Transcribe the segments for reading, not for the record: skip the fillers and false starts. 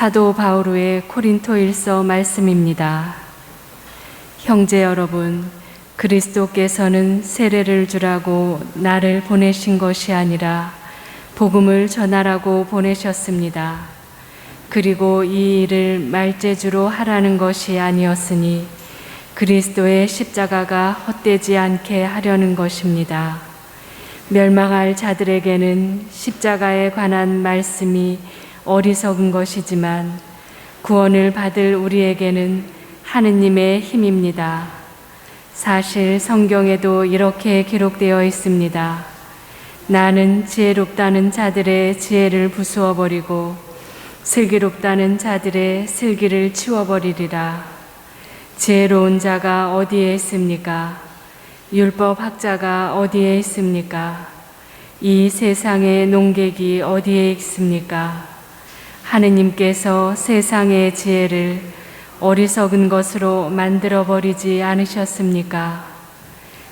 사도 바오로의 코린토일서 말씀입니다. 형제 여러분, 그리스도께서는 세례를 주라고 나를 보내신 것이 아니라 복음을 전하라고 보내셨습니다. 그리고 이 일을 말재주로 하라는 것이 아니었으니 그리스도의 십자가가 헛되지 않게 하려는 것입니다. 멸망할 자들에게는 십자가에 관한 말씀이 어리석은 것이지만 구원을 받을 우리에게는 하느님의 힘입니다. 사실 성경에도 이렇게 기록되어 있습니다. 나는 지혜롭다는 자들의 지혜를 부수어 버리고 슬기롭다는 자들의 슬기를 치워버리리라. 지혜로운 자가 어디에 있습니까? 율법학자가 어디에 있습니까? 이 세상의 농객이 어디에 있습니까? 하느님께서 세상의 지혜를 어리석은 것으로 만들어버리지 않으셨습니까?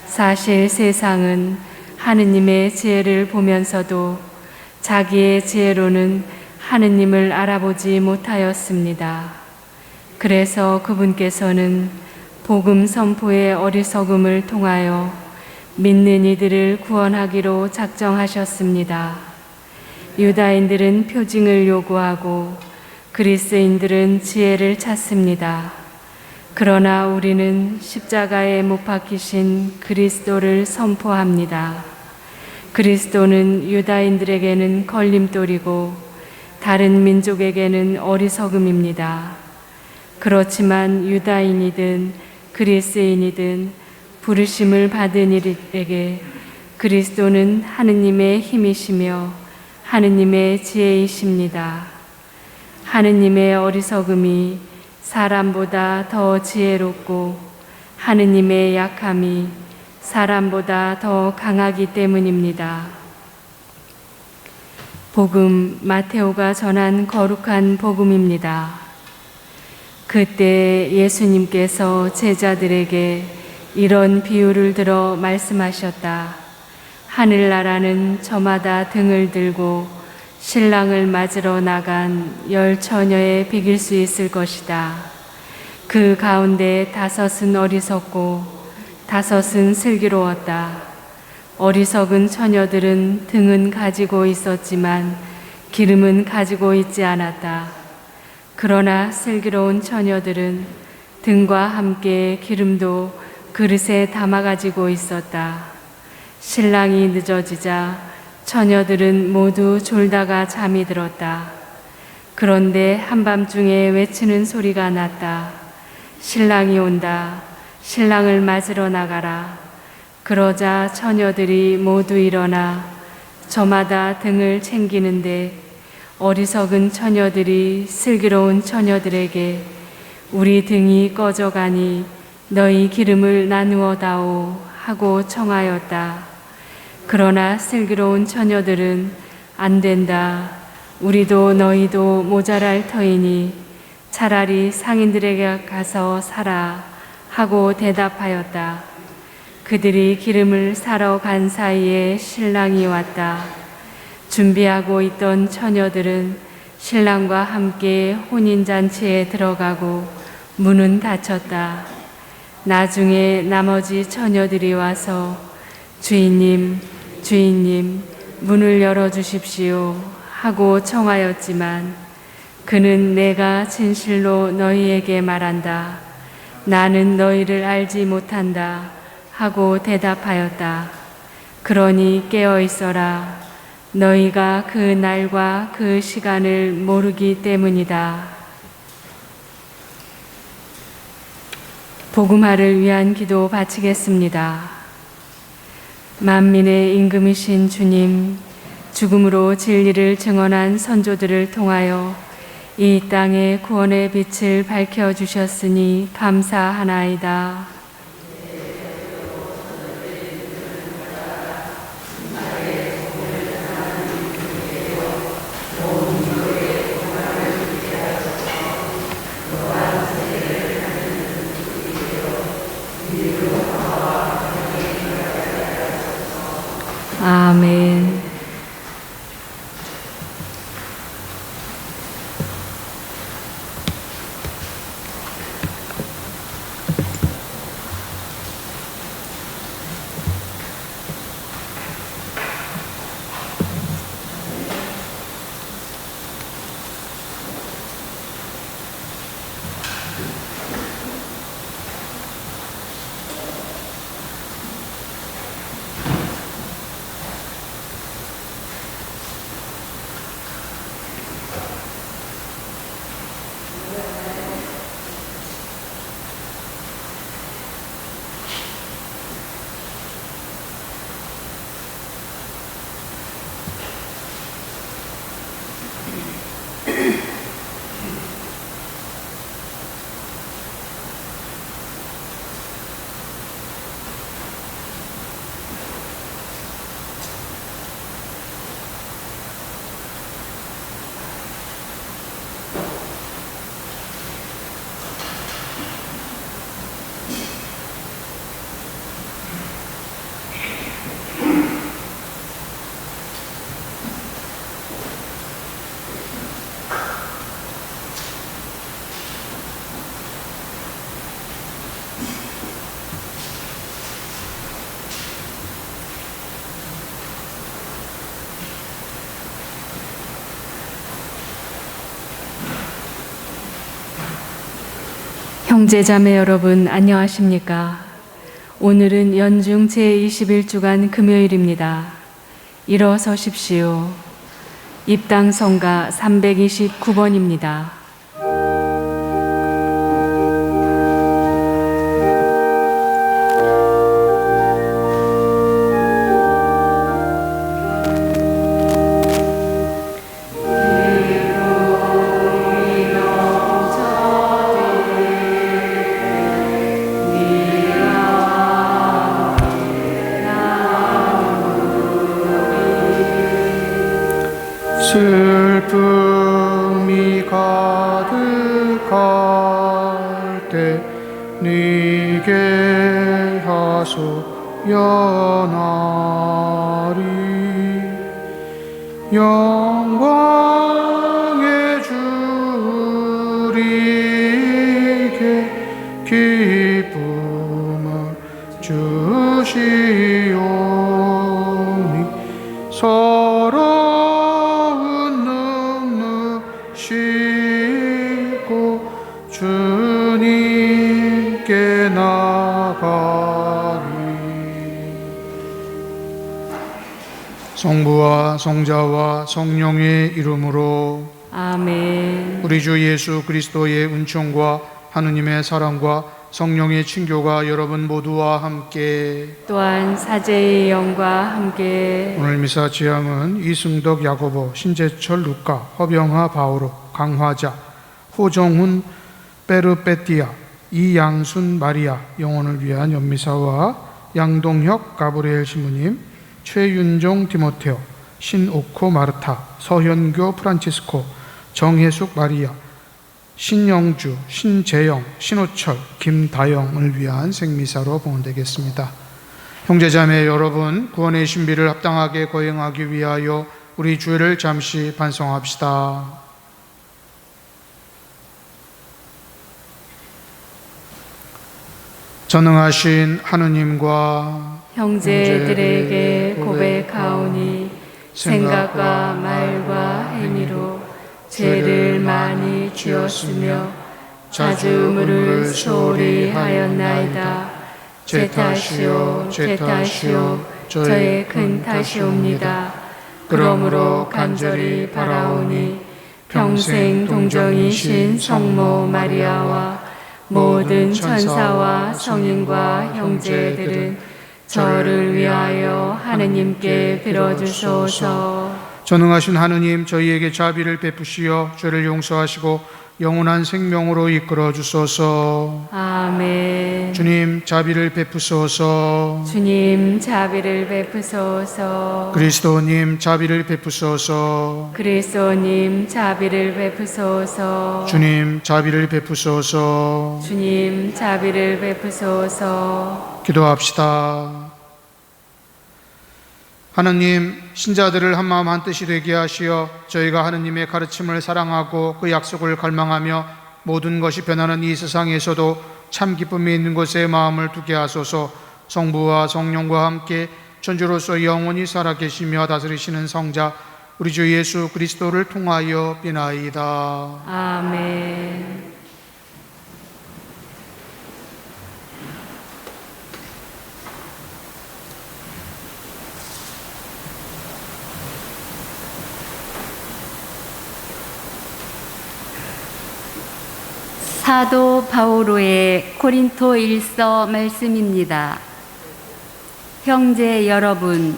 사실 세상은 하느님의 지혜를 보면서도 자기의 지혜로는 하느님을 알아보지 못하였습니다. 그래서 그분께서는 복음 선포의 어리석음을 통하여 믿는 이들을 구원하기로 작정하셨습니다. 유다인들은 표징을 요구하고 그리스인들은 지혜를 찾습니다. 그러나 우리는 십자가에 못 박히신 그리스도를 선포합니다. 그리스도는 유다인들에게는 걸림돌이고 다른 민족에게는 어리석음입니다. 그렇지만 유다인이든 그리스인이든 부르심을 받은 이들에게 그리스도는 하느님의 힘이시며 하느님의 지혜이십니다. 하느님의 어리석음이 사람보다 더 지혜롭고 하느님의 약함이 사람보다 더 강하기 때문입니다. 복음 마테오가 전한 거룩한 복음입니다. 그때 예수님께서 제자들에게 이런 비유를 들어 말씀하셨다. 하늘나라는 저마다 등을 들고 신랑을 맞으러 나간 10처녀에 비길 수 있을 것이다. 그 가운데 5은 어리석고 5은 슬기로웠다. 어리석은 처녀들은 등은 가지고 있었지만 기름은 가지고 있지 않았다. 그러나 슬기로운 처녀들은 등과 함께 기름도 그릇에 담아 가지고 있었다. 신랑이 늦어지자 처녀들은 모두 졸다가 잠이 들었다. 그런데 한밤중에 외치는 소리가 났다. 신랑이 온다. 신랑을 맞으러 나가라. 그러자 처녀들이 모두 일어나 저마다 등을 챙기는데 어리석은 처녀들이 슬기로운 처녀들에게 우리 등이 꺼져가니 너희 기름을 나누어 다오 하고 청하였다. 그러나 슬기로운 처녀들은 안 된다. 우리도 너희도 모자랄 터이니 차라리 상인들에게 가서 사라 하고 대답하였다. 그들이 기름을 사러 간 사이에 신랑이 왔다. 준비하고 있던 처녀들은 신랑과 함께 혼인잔치에 들어가고 문은 닫혔다. 나중에 나머지 처녀들이 와서 주인님, 주인님, 문을 열어주십시오 하고 청하였지만 그는 내가 진실로 너희에게 말한다. 나는 너희를 알지 못한다 하고 대답하였다. 그러니 깨어 있어라. 너희가 그 날과 그 시간을 모르기 때문이다. 복음화를 위한 기도 바치겠습니다. 만민의 임금이신 주님, 죽음으로 진리를 증언한 선조들을 통하여 이 땅에 구원의 빛을 밝혀주셨으니 감사하나이다. 아멘. 형제자매 여러분 안녕하십니까? 오늘은 연중 제21주간 금요일입니다. 일어서십시오. 입당성가 329번입니다. 슬픔이 가득할 때 네게 하소연하리. 영광의 주리께 기쁨을 주시오니 서러운 눈물 씻고 주님께 나가리. 성부와 성자와 성령의 이름으로 아멘. 우리 주 예수 그리스도의 은총과 하느님의 사랑과 성령의 친교가 여러분 모두와 함께 또한 사제의 영과 함께 오늘 미사 지향은 이승덕 야고보, 신재철 루카, 허병하 바오로, 강화자, 호정훈 베르베띠아, 이양순 마리아 영혼을 위한 연미사와 양동혁 가브리엘 신부님, 최윤종 디모테오, 신오코 마르타, 서현교 프란치스코, 정혜숙 마리아, 신영주, 신재영, 신호철, 김다영을 위한 생미사로 봉헌되겠습니다. 형제자매 여러분, 구원의 신비를 합당하게 거행하기 위하여 우리 주일을 잠시 반성합시다. 전능하신 하느님과 형제들에게 고백하오니 생각과 말과 행위로 죄를 많이 지었으며 자주음을 소홀히 하였나이다. 제 탓이요 저의 큰 탓이옵니다. 그러므로 간절히 바라오니 평생 동정이신 성모 마리아와 모든 천사와 성인과 형제들은 저를 위하여 하느님께 빌어주소서. 전능하신 하느님, 저희에게 자비를 베푸시어 죄를 용서하시고 영원한 생명으로 이끌어 주소서. 아멘. 주님 자비를 베푸소서. 주님 자비를 베푸소서. 그리스도님 자비를 베푸소서. 그리스도님 자비를 베푸소서. 주님 자비를 베푸소서. 주님 자비를 베푸소서. 기도합시다. 하느님, 신자들을 한마음 한뜻이 되게 하시어 저희가 하느님의 가르침을 사랑하고 그 약속을 갈망하며 모든 것이 변하는 이 세상에서도 참 기쁨이 있는 곳에 마음을 두게 하소서. 성부와 성령과 함께 천주로서 영원히 살아계시며 다스리시는 성자 우리 주 예수 그리스도를 통하여 비나이다. 아멘. 사도 바오로의 고린토 1서 말씀입니다. 형제 여러분,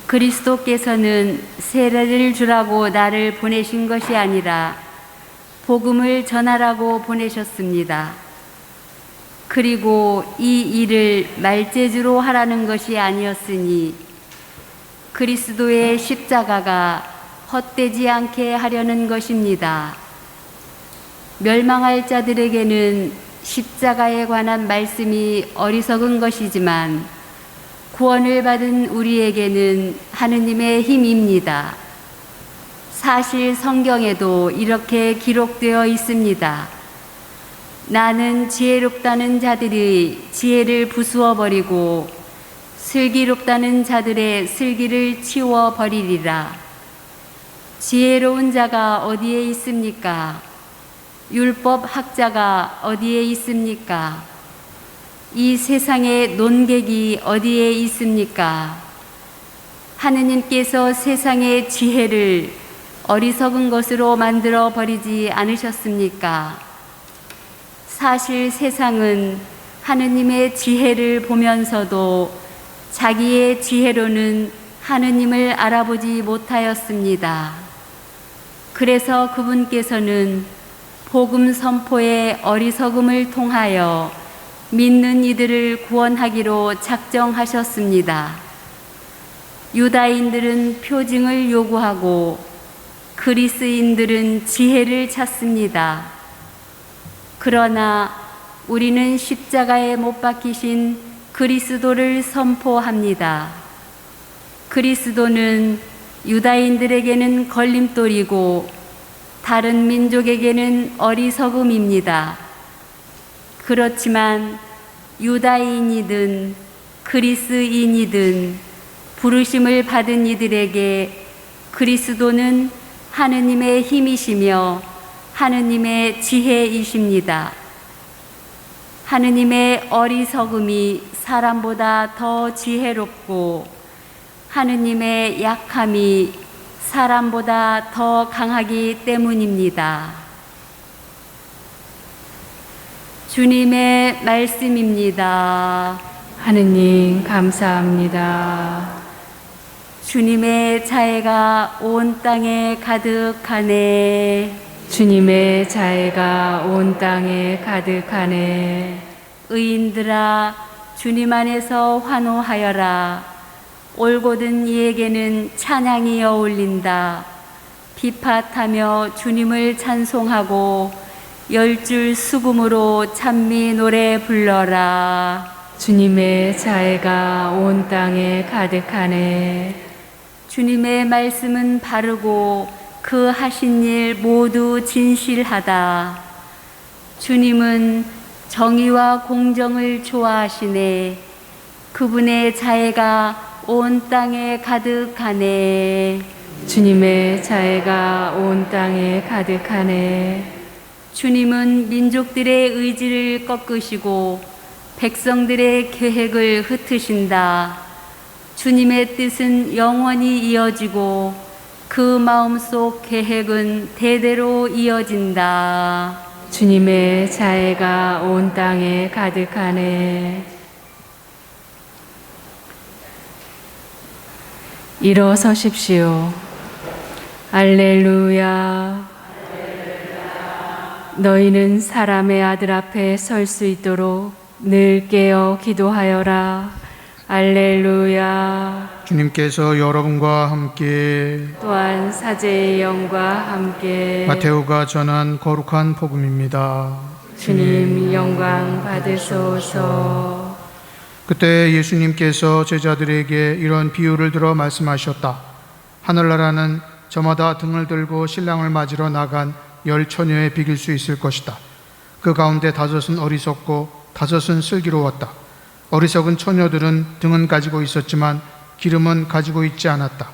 그리스도께서는 세례를 주라고 나를 보내신 것이 아니라 복음을 전하라고 보내셨습니다. 그리고 이 일을 말재주로 하라는 것이 아니었으니 그리스도의 십자가가 헛되지 않게 하려는 것입니다. 멸망할 자들에게는 십자가에 관한 말씀이 어리석은 것이지만 구원을 받은 우리에게는 하느님의 힘입니다. 사실 성경에도 이렇게 기록되어 있습니다. 나는 지혜롭다는 자들이 지혜를 부수어 버리고 슬기롭다는 자들의 슬기를 치워 버리리라. 지혜로운 자가 어디에 있습니까? 율법 학자가 어디에 있습니까? 이 세상의 논객이 어디에 있습니까? 하느님께서 세상의 지혜를 어리석은 것으로 만들어 버리지 않으셨습니까? 사실 세상은 하느님의 지혜를 보면서도 자기의 지혜로는 하느님을 알아보지 못하였습니다. 그래서 그분께서는 복음 선포의 어리석음을 통하여 믿는 이들을 구원하기로 작정하셨습니다. 유다인들은 표징을 요구하고 그리스인들은 지혜를 찾습니다. 그러나 우리는 십자가에 못 박히신 그리스도를 선포합니다. 그리스도는 유다인들에게는 걸림돌이고 다른 민족에게는 어리석음입니다. 그렇지만 유다인이든 그리스인이든 부르심을 받은 이들에게 그리스도는 하느님의 힘이시며 하느님의 지혜이십니다. 하느님의 어리석음이 사람보다 더 지혜롭고 하느님의 약함이 사람보다 더 강하기 때문입니다. 주님의 말씀입니다. 하느님 감사합니다. 주님의 자애가 온 땅에 가득하네. 주님의 자애가 온 땅에 가득하네. 의인들아 주님 안에서 환호하여라. 올곧은 이에게는 찬양이 어울린다. 비팟하며 주님을 찬송하고 열줄 수금으로 찬미 노래 불러라. 주님의 자애가 온 땅에 가득하네. 주님의 말씀은 바르고 그 하신 일 모두 진실하다. 주님은 정의와 공정을 좋아하시네. 그분의 자애가 온 땅에 가득하네. 주님의 자애가 온 땅에 가득하네. 주님은 민족들의 의지를 꺾으시고 백성들의 계획을 흩으신다. 주님의 뜻은 영원히 이어지고 그 마음속 계획은 대대로 이어진다. 주님의 자애가 온 땅에 가득하네. 일어서십시오. 알렐루야. 너희는 사람의 아들 앞에 설 수 있도록 늘 깨어 기도하여라. 알렐루야. 주님께서 여러분과 함께 또한 사제의 영과 함께 마테오가 전한 거룩한 복음입니다. 주님 영광 받으소서. 그때 예수님께서 제자들에게 이런 비유를 들어 말씀하셨다. 하늘나라는 저마다 등을 들고 신랑을 맞으러 나간 10 처녀에 비길 수 있을 것이다. 그 가운데 5은 어리석고 5은 슬기로웠다. 어리석은 처녀들은 등은 가지고 있었지만 기름은 가지고 있지 않았다.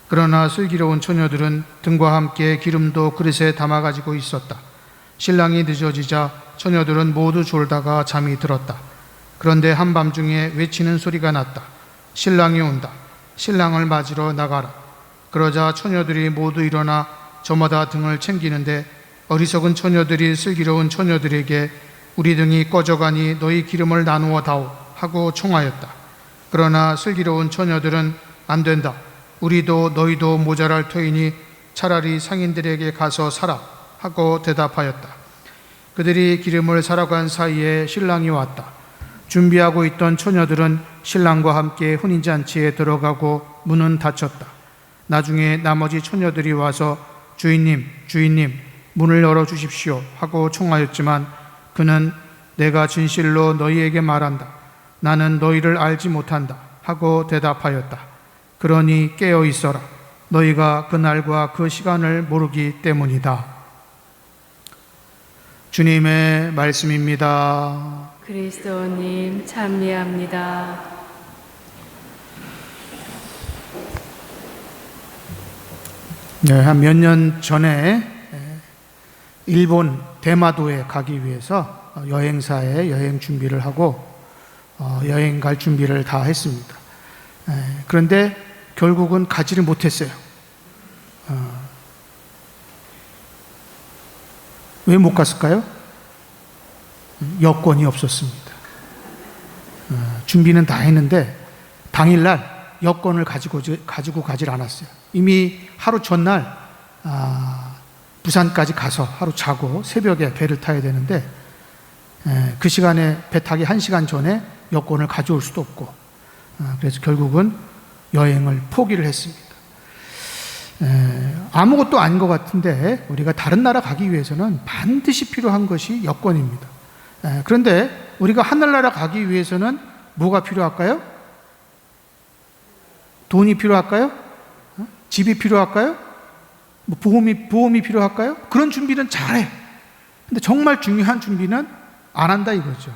그러나 슬기로운 처녀들은 등과 함께 기름도 그릇에 담아 가지고 있었다. 신랑이 늦어지자 처녀들은 모두 졸다가 잠이 들었다. 그런데 한밤중에 외치는 소리가 났다. 신랑이 온다. 신랑을 맞으러 나가라. 그러자 처녀들이 모두 일어나 저마다 등을 챙기는데 어리석은 처녀들이 슬기로운 처녀들에게 우리 등이 꺼져가니 너희 기름을 나누어 다오 하고 청하였다. 그러나 슬기로운 처녀들은 안 된다. 우리도 너희도 모자랄 터이니 차라리 상인들에게 가서 사라 하고 대답하였다. 그들이 기름을 사러 간 사이에 신랑이 왔다. 준비하고 있던 처녀들은 신랑과 함께 혼인잔치에 들어가고 문은 닫혔다. 나중에 나머지 처녀들이 와서 주인님, 주인님, 문을 열어주십시오 하고 청하였지만 그는 내가 진실로 너희에게 말한다. 나는 너희를 알지 못한다 하고 대답하였다. 그러니 깨어 있어라. 너희가 그날과 그 시간을 모르기 때문이다. 주님의 말씀입니다. 그리스도님 찬미합니다. 네, 한 몇 년 전에 일본 대마도에 가기 위해서 여행사에 여행 준비를 하고 여행 갈 준비를 다 했습니다. 그런데 결국은 가지를 못했어요. 왜 못 갔을까요? 여권이 없었습니다. 준비는 다 했는데 당일날 여권을 가지고 가질 않았어요. 이미 하루 전날 부산까지 가서 하루 자고 새벽에 배를 타야 되는데 그 시간에 배 타기 1시간 전에 여권을 가져올 수도 없고 그래서 결국은 여행을 포기를 했습니다. 아무것도 아닌 것 같은데 우리가 다른 나라 가기 위해서는 반드시 필요한 것이 여권입니다. 그런데 우리가 하늘나라 가기 위해서는 뭐가 필요할까요? 돈이 필요할까요? 집이 필요할까요? 뭐 보험이 필요할까요? 그런 준비는 잘해. 근데 정말 중요한 준비는 안 한다 이거죠.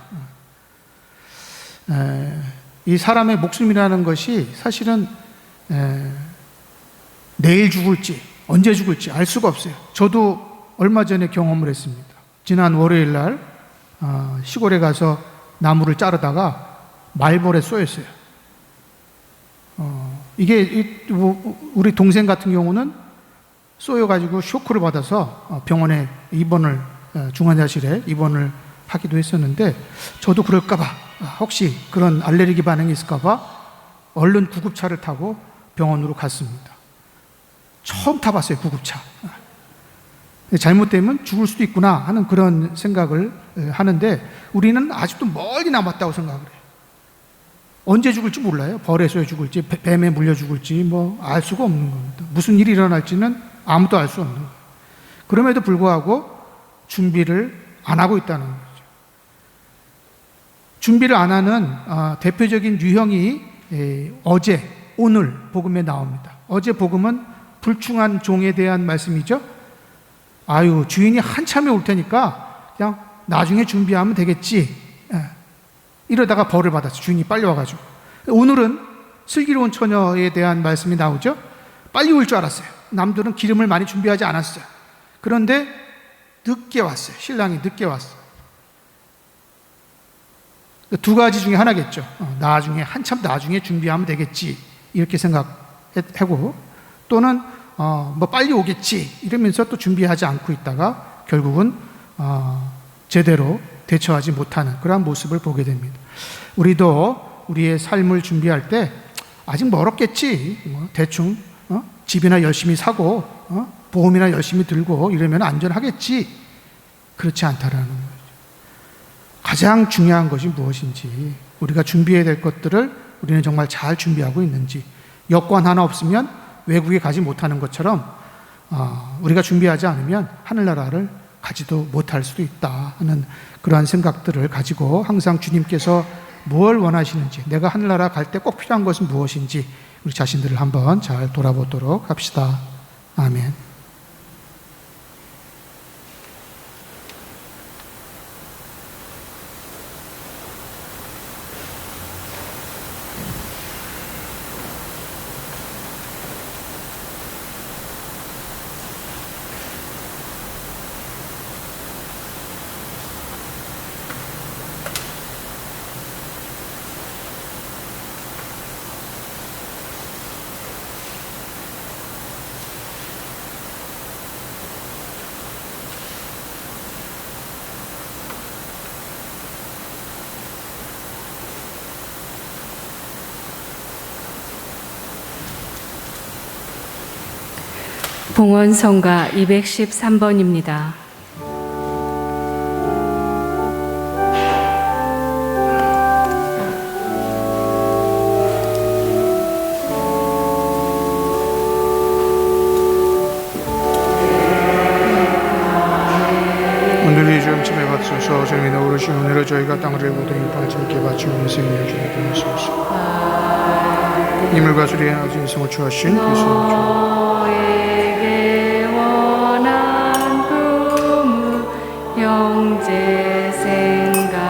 이 사람의 목숨이라는 것이 사실은 내일 죽을지 언제 죽을지 알 수가 없어요. 저도 얼마 전에 경험을 했습니다. 지난 월요일 날 시골에 가서 나무를 자르다가 말벌에 쏘였어요. 이게 우리 동생 같은 경우는 쏘여가지고 쇼크를 받아서 병원에 중환자실에 입원을 하기도 했었는데 저도 그럴까봐 혹시 그런 알레르기 반응이 있을까봐 얼른 구급차를 타고 병원으로 갔습니다. 처음 타봤어요, 구급차. 잘못되면 죽을 수도 있구나 하는 그런 생각을 하는데 우리는 아직도 멀리 남았다고 생각을 해요. 언제 죽을지 몰라요. 벌에 쏘여 죽을지 뱀에 물려 죽을지 뭐 알 수가 없는 겁니다. 무슨 일이 일어날지는 아무도 알 수 없는 거예요. 그럼에도 불구하고 준비를 안 하고 있다는 거죠. 준비를 안 하는 대표적인 유형이 어제 오늘 복음에 나옵니다. 어제 복음은 불충한 종에 대한 말씀이죠. 아유, 주인이 한참에 올 테니까 그냥 나중에 준비하면 되겠지. 이러다가 벌을 받았어요. 주인이 빨리 와가지고. 오늘은 슬기로운 처녀에 대한 말씀이 나오죠. 빨리 올 줄 알았어요. 남들은 기름을 많이 준비하지 않았어요. 그런데 늦게 왔어요. 신랑이 늦게 왔어요. 두 가지 중에 하나겠죠. 한참 나중에 준비하면 되겠지. 이렇게 생각하고 또는 뭐 빨리 오겠지 이러면서 또 준비하지 않고 있다가 결국은 제대로 대처하지 못하는 그러한 모습을 보게 됩니다. 우리도 우리의 삶을 준비할 때 아직 멀었겠지. 대충 집이나 열심히 사고 보험이나 열심히 들고 이러면 안전하겠지. 그렇지 않다라는 거죠. 가장 중요한 것이 무엇인지, 우리가 준비해야 될 것들을 우리는 정말 잘 준비하고 있는지. 여권 하나 없으면 외국에 가지 못하는 것처럼 우리가 준비하지 않으면 하늘나라를 가지도 못할 수도 있다 하는 그러한 생각들을 가지고 항상 주님께서 뭘 원하시는지, 내가 하늘나라 갈 때 꼭 필요한 것은 무엇인지 우리 자신들을 한번 잘 돌아보도록 합시다. 아멘. 봉헌성가 213번입니다. 오늘 이 점침에 받소서. 주님이 오르신 은혜로 저희가 땅을 보되 발전께 바치는 생명을 주게 되옵소서. 이물과 수리에 아주 인성을 주하신 예수님 형제 생각나며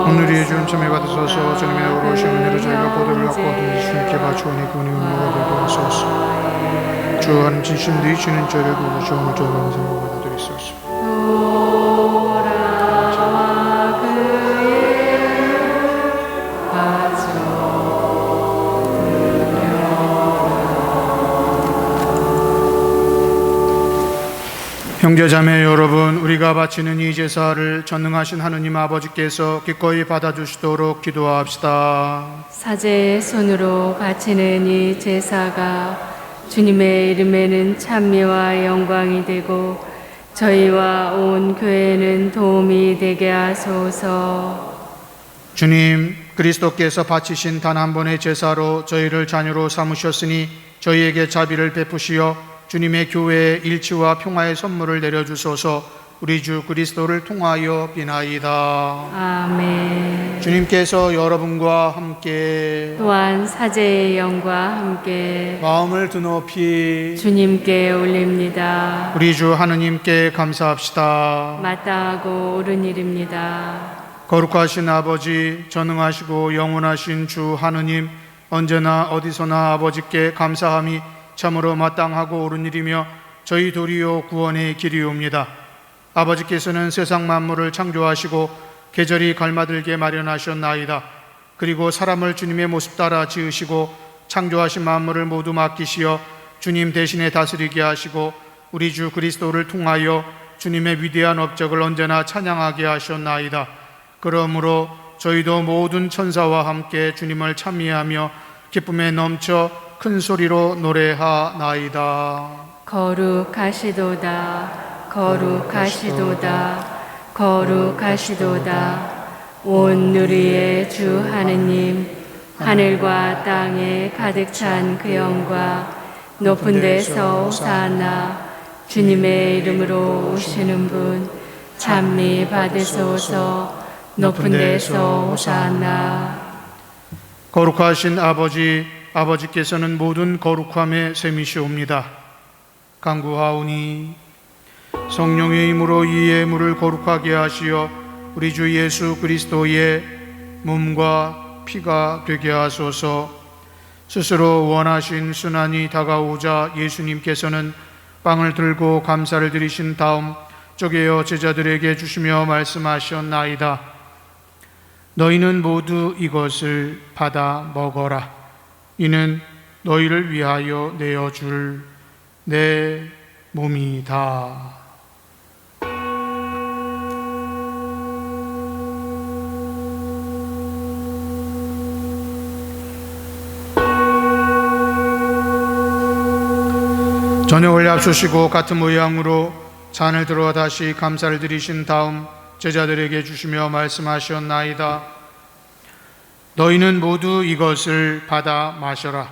오늘 이 점침에 받소서. 주님의 오르신 은혜로 저희가 보도를 갖고 얻은 주님께 바치오니 그분의 은혜가 되게 하소서. 주 하나님 진심들이 주는 저를 보고 오늘 저를 항상 받아들이소서. 돌아와 그의 빠져 형제자매 여러분, 우리가 바치는 이 제사를 전능하신 하느님 아버지께서 기꺼이 받아주시도록 기도합시다. 사제의 손으로 바치는 이 제사가 주님의 이름에는 찬미와 영광이 되고 저희와 온 교회는 도움이 되게 하소서. 주님, 그리스도께서 바치신 단 한 번의 제사로 저희를 자녀로 삼으셨으니 저희에게 자비를 베푸시어 주님의 교회에 일치와 평화의 선물을 내려주소서. 우리 주 그리스도를 통하여 비나이다. 아멘. 주님께서 여러분과 함께 또한 사제의 영과 함께 마음을 드높이 주님께 올립니다. 우리 주 하느님께 감사합시다. 마땅하고 옳은 일입니다. 거룩하신 아버지, 전능하시고 영원하신 주 하느님, 언제나 어디서나 아버지께 감사함이 참으로 마땅하고 옳은 일이며 저희 도리어 구원의 길이옵니다. 아버지께서는 세상 만물을 창조하시고 계절이 갈마들게 마련하셨나이다. 그리고 사람을 주님의 모습 따라 지으시고 창조하신 만물을 모두 맡기시어 주님 대신에 다스리게 하시고 우리 주 그리스도를 통하여 주님의 위대한 업적을 언제나 찬양하게 하셨나이다. 그러므로 저희도 모든 천사와 함께 주님을 찬미하며 기쁨에 넘쳐 큰 소리로 노래하나이다. 거룩하시도다, 거룩하시도다, 거룩하시도다. 온 누리의 주 하느님, 하늘과 땅에 가득 찬 그 영과 높은 데서 호산나. 주님의 이름으로 오시는 분 찬미 받으소서. 높은 데서 호산나. 거룩하신 아버지, 아버지께서는 모든 거룩함의 셈이시옵니다. 간구하오니 성령의 힘으로 이 예물을 거룩하게 하시어 우리 주 예수 그리스도의 몸과 피가 되게 하소서. 스스로 원하신 순환이 다가오자 예수님께서는 빵을 들고 감사를 드리신 다음 쪼개어 제자들에게 주시며 말씀하셨나이다. 너희는 모두 이것을 받아 먹어라. 이는 너희를 위하여 내어줄 내 몸이다. 저녁을 합주시고 같은 모양으로 잔을 들어 다시 감사를 드리신 다음 제자들에게 주시며 말씀하셨나이다. 너희는 모두 이것을 받아 마셔라.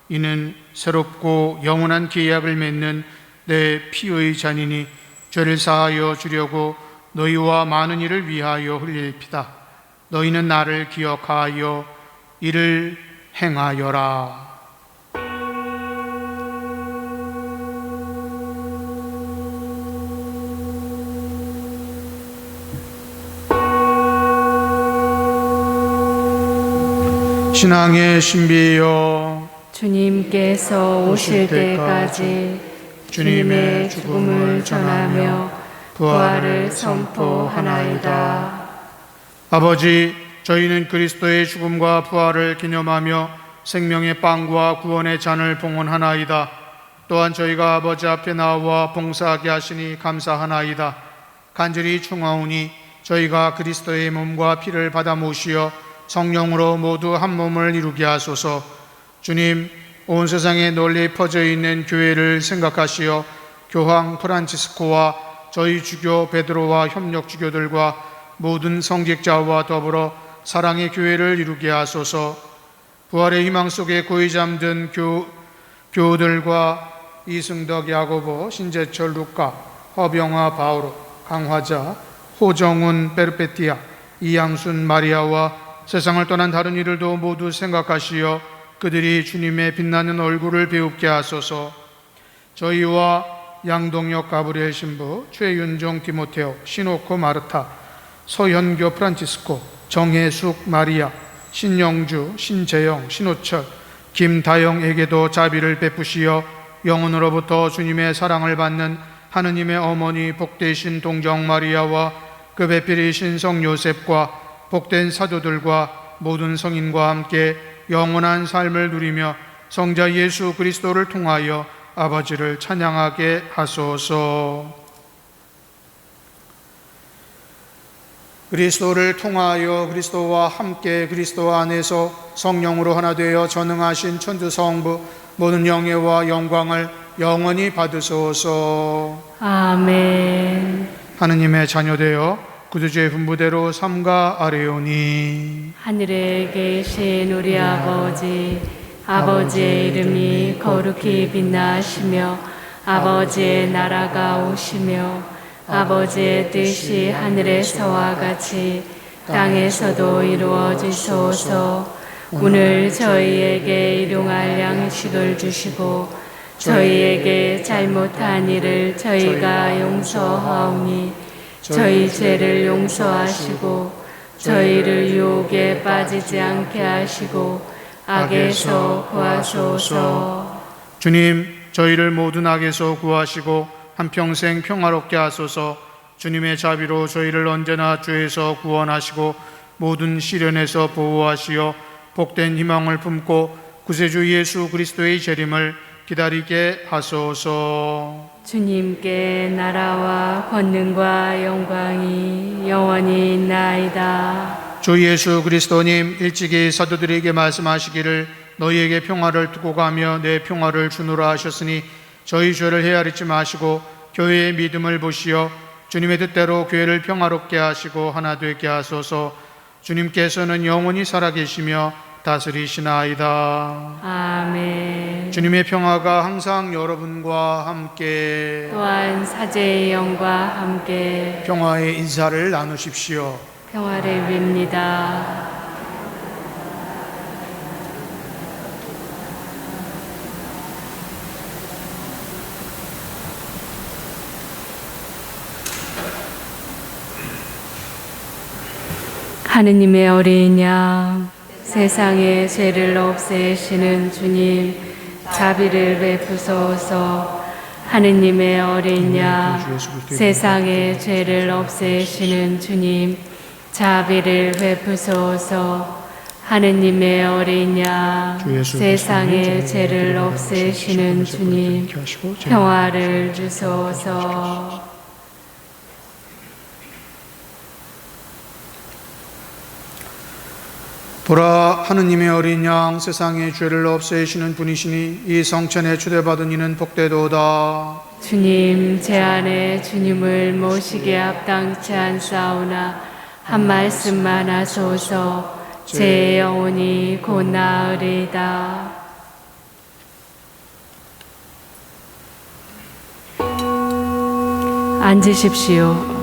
이는 새롭고 영원한 계약을 맺는 내 피의 잔이니 죄를 사하여 주려고 너희와 많은 이를 위하여 흘릴 피다. 너희는 나를 기억하여 이를 행하여라. 신앙의 신비여, 주님께서 오실 때까지 주님의 죽음을 전하며 부활을 선포하나이다. 아버지, 저희는 그리스도의 죽음과 부활을 기념하며 생명의 빵과 구원의 잔을 봉헌하나이다. 또한 저희가 아버지 앞에 나와 봉사하게 하시니 감사하나이다. 간절히 청하오니 저희가 그리스도의 몸과 피를 받아 모시어 성령으로 모두 한 몸을 이루게 하소서. 주님, 온 세상에 널리 퍼져 있는 교회를 생각하시어 교황 프란치스코와 저희 주교 베드로와 협력 주교들과 모든 성직자와 더불어 사랑의 교회를 이루게 하소서. 부활의 희망 속에 고이 잠든 교우들과 이승덕, 야고보, 신재철, 루카, 허병화, 바오로, 강화자, 호정훈, 베르페티아, 이양순, 마리아와 세상을 떠난 다른 이들도 모두 생각하시어 그들이 주님의 빛나는 얼굴을 배웁게 하소서. 저희와 양동역 가브리엘 신부, 최윤종 디모테오, 신오코 마르타, 서현교 프란치스코, 정혜숙 마리아, 신영주, 신재영, 신호철, 김다영에게도 자비를 베푸시어 영혼으로부터 주님의 사랑을 받는 하느님의 어머니 복되신 동정 마리아와 그 배필이신 성 요셉과 복된 사도들과 모든 성인과 함께 영원한 삶을 누리며 성자 예수 그리스도를 통하여 아버지를 찬양하게 하소서. 그리스도를 통하여 그리스도와 함께 그리스도 안에서 성령으로 하나 되어 전능하신 천주 성부 모든 영예와 영광을 영원히 받으소서. 아멘. 하느님의 자녀되어 구주의 분부대로 삼가 아뢰오니 하늘에 계신 우리 아버지, 아버지의 이름이 거룩히 빛나시며 아버지의 나라가 오시며 아버지의 뜻이 하늘에서와 같이 땅에서도 이루어지소서. 오늘 저희에게 일용할 양식을 주시고 저희에게 잘못한 일을 저희가 용서하오니 저희 죄를 용서하시고 저희를 유혹에 빠지지 않게 하시고 악에서 구하소서. 주님, 저희를 모든 악에서 구하시고 한평생 평화롭게 하소서. 주님의 자비로 저희를 언제나 죄에서 구원하시고 모든 시련에서 보호하시어 복된 희망을 품고 구세주 예수 그리스도의 재림을 기다리게 하소서. 주님께 나라와 권능과 영광이 영원히 있나이다. 주 예수 그리스도님, 일찍이 사도들에게 말씀하시기를 너희에게 평화를 두고 가며 내 평화를 주노라 하셨으니 저희 죄를 헤아리지 마시고 교회의 믿음을 보시어 주님의 뜻대로 교회를 평화롭게 하시고 하나 되게 하소서. 주님께서는 영원히 살아계시며 다스리시나이다. 아멘. 주님의 평화가 항상 여러분과 함께 또한 사제의 영과 함께 평화의 인사를 나누십시오. 평화를 빕니다. 하느님의 어린 양, 세상의 죄를 없애시는 주님, 자비를 베푸소서. 하느님의 어린 양, 세상의 죄를 없애시는 주님, 자비를 베푸소서. 하느님의 어린 양, 세상의 죄를 없애시는 주님, 평화를 주소서. 보라, 하느님의 어린 양, 세상의 죄를 없애시는 분이시니 이 성천에 초대받은 이는 복되도다. 주님, 제 안에 주님을 모시기에 합당치 않사오나 한 말씀만 하소서. 제 영혼이 곧 나으리이다. 앉으십시오.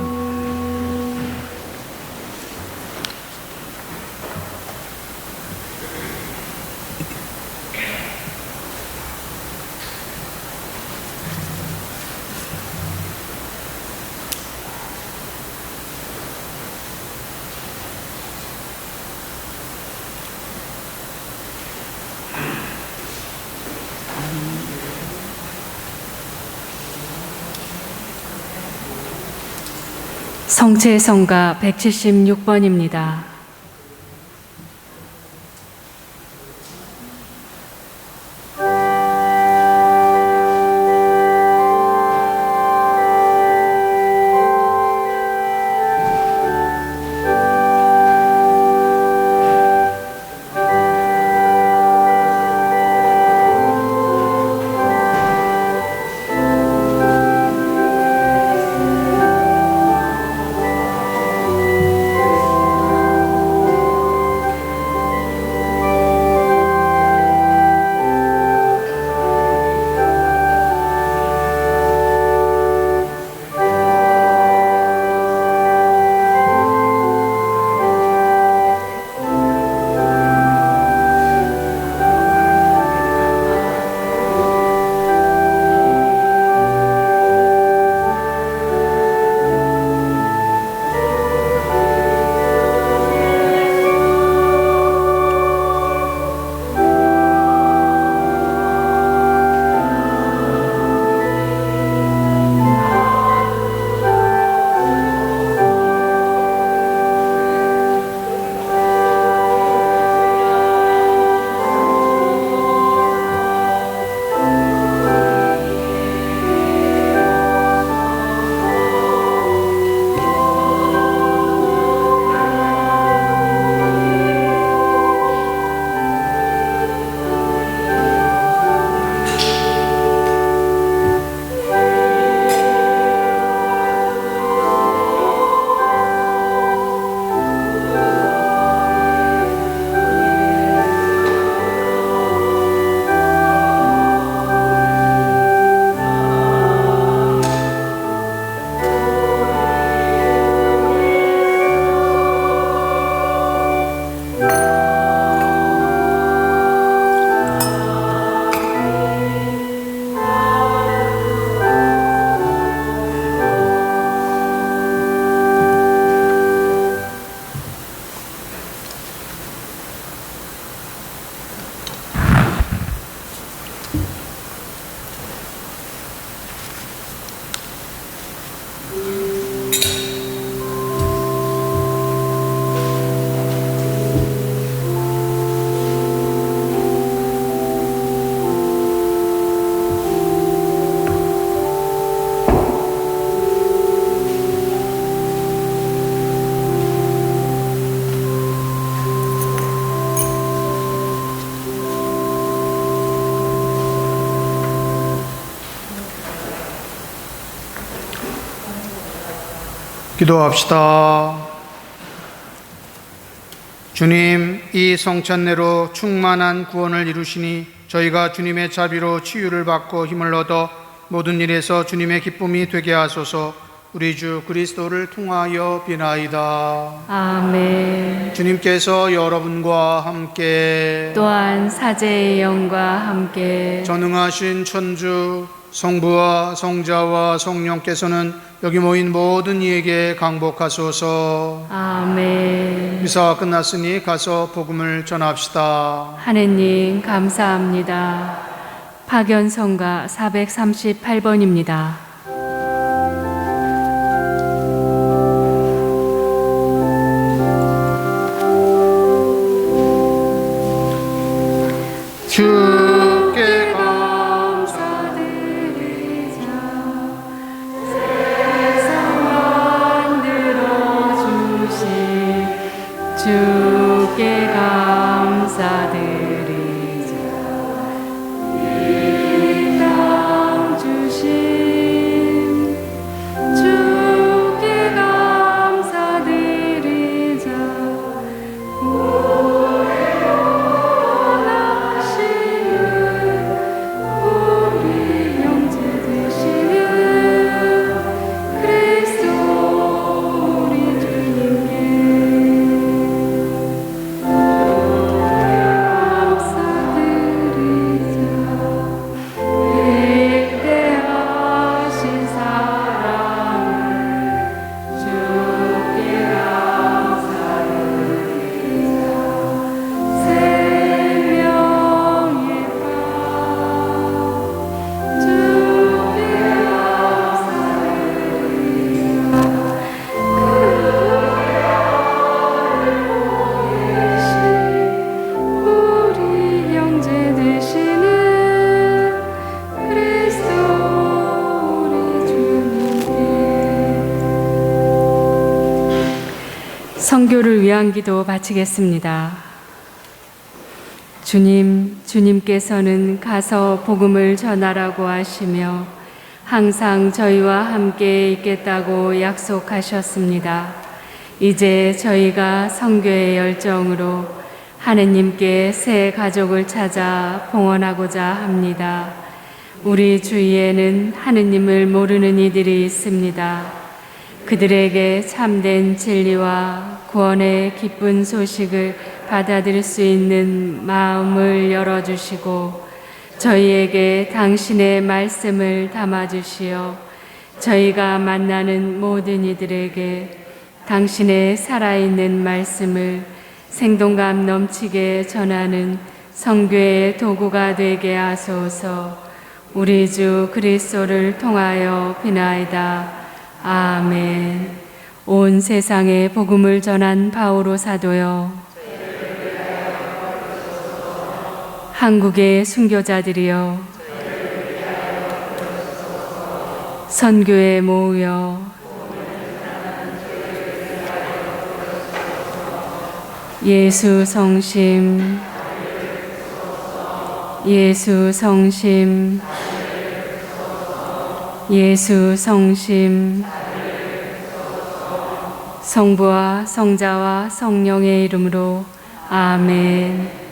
성체성가 176번입니다. 기도합시다. 주님, 이 성찬례로 충만한 구원을 이루시니 저희가 주님의 자비로 치유를 받고 힘을 얻어 모든 일에서 주님의 기쁨이 되게 하소서. 우리 주 그리스도를 통하여 비나이다. 아멘. 주님께서 여러분과 함께 또한 사제의 영과 함께 전능하신 천주 성부와 성자와 성령께서는 여기 모인 모든 이에게 강복하소서. 아멘. 미사가 끝났으니 가서 복음을 전합시다. 하느님 감사합니다. 박연성가 438번입니다. 주께 감사드리자. 세상 만들어주신 주께 감사드리자. 이 땅 주신 주께 감사드리자. 선교를 위한 기도 바치겠습니다. 주님께서는 가서 복음을 전하라고 하시며 항상 저희와 함께 있겠다고 약속하셨습니다. 이제 저희가 선교의 열정으로 하느님께 새 가족을 찾아 봉헌하고자 합니다. 우리 주위에는 하느님을 모르는 이들이 있습니다. 그들에게 참된 진리와 구원의 기쁜 소식을 받아들일 수 있는 마음을 열어주시고 저희에게 당신의 말씀을 담아주시어 저희가 만나는 모든 이들에게 당신의 살아있는 말씀을 생동감 넘치게 전하는 선교의 도구가 되게 하소서. 우리 주 그리스도를 통하여 비나이다. 아멘. 온 세상에 복음을 전한 바오로 사도여, 한국의 순교자들이여, 선교에 모여 예수 성심, 예수 성심, 예수 성심, 성부와 성자와 성령의 이름으로 아멘.